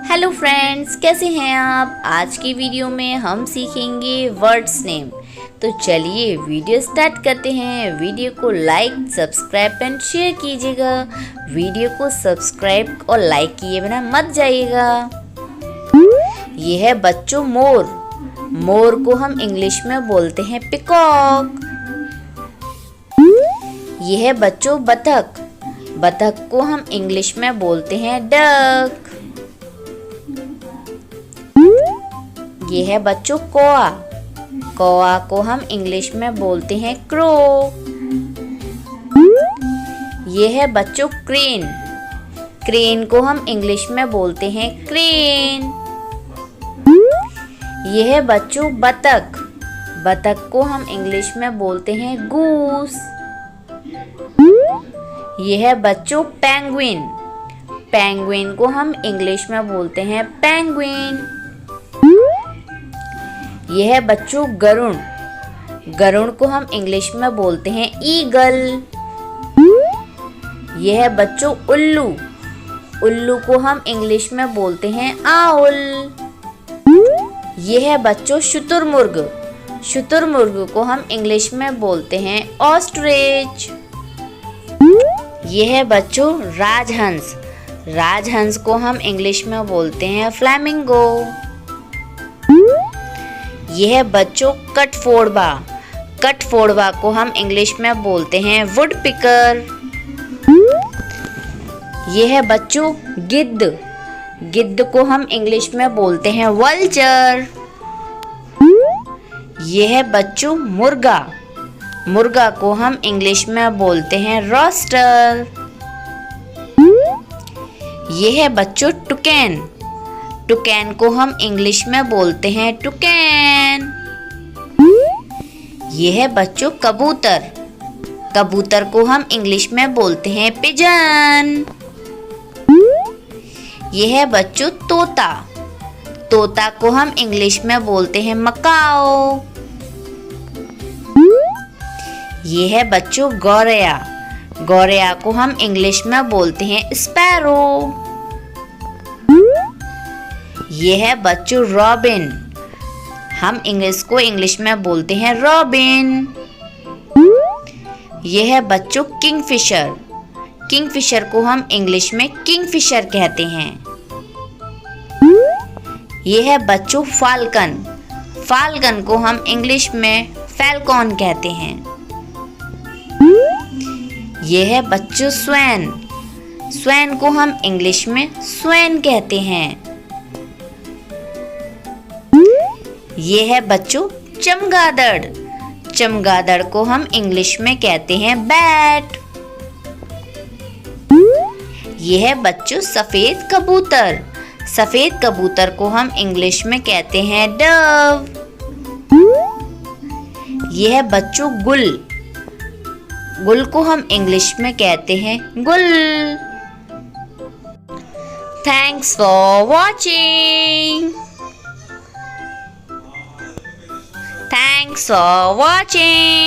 Hello friends, कैसे हैं आप। आज की वीडियो में हम सीखेंगे वर्ड्स नेम। तो चलिए वीडियो स्टार्ट करते हैं। वीडियो को लाइक, सब्सक्राइब एंड शेयर कीजिएगा। वीडियो को सब्सक्राइब और लाइक किए बिना मत जाइएगा। ये है बच्चों मोर। मोर को हम इंग्लिश में बोलते हैं पिकॉक। ये है बच्चों बतख। बतख को हम इंग्लिश में बोलते हैं डक। ये है बच्चों कौआ। कौआ को हम इंग्लिश में बोलते हैं क्रो। ये है बच्चों क्रेन। क्रेन को हम इंग्लिश में बोलते हैं क्रेन। ये है बच्चों बतख। बतख को हम इंग्लिश में बोलते हैं गूस। ये है बच्चों पेंगुइन। पेंगुइन को हम इंग्लिश में बोलते हैं पेंगुइन। यह है बच्चों गरुड़। गरुड़ को हम इंग्लिश में बोलते हैं ईगल। यह है बच्चों उल्लू। उल्लू को हम इंग्लिश में बोलते हैं आउल। यह है बच्चों शुतुरमुर्ग। शुतुरमुर्ग को हम इंग्लिश में बोलते हैं ऑस्ट्रिच। यह है बच्चों राजहंस। राजहंस को हम इंग्लिश में बोलते हैं फ्लैमिंगो। यह है बच्चों कठफोड़वा। कठफोड़वा को हम इंग्लिश में बोलते हैं वुड पिकर। यह है बच्चों गिद्ध। गिद्ध को हम इंग्लिश में बोलते हैं वल्चर। यह है बच्चों मुर्गा। मुर्गा को हम इंग्लिश में बोलते हैं रॉस्टर। यह है बच्चों टुकैन। टुकैन को हम इंग्लिश में बोलते हैं टुकैन। यह है बच्चों कबूतर। कबूतर को हम इंग्लिश में बोलते हैं पिजन। यह है बच्चों तोता। तोता को हम इंग्लिश में बोलते हैं मकाओ। यह है बच्चों गौरैया। गौरैया को हम इंग्लिश में बोलते हैं स्पैरो। यह है बच्चों रॉबिन। हम इंग्लिश में बोलते हैं रॉबिन। यह है बच्चों किंगफिशर। किंगफिशर को हम इंग्लिश में किंगफिशर कहते हैं। यह है बच्चों फाल्कन। फाल्कन को हम इंग्लिश में फैल्कॉन कहते हैं। यह है बच्चों स्वैन। स्वैन को हम इंग्लिश में स्वैन कहते हैं। यह है बच्चों चमगादड़। चमगादड़ को हम इंग्लिश में कहते हैं बैट। यह है बच्चों सफेद कबूतर। सफेद कबूतर को हम इंग्लिश में कहते हैं डव। यह है बच्चों गुल। गुल को हम इंग्लिश में कहते हैं गुल। Thanks for watching. Thanks for watching.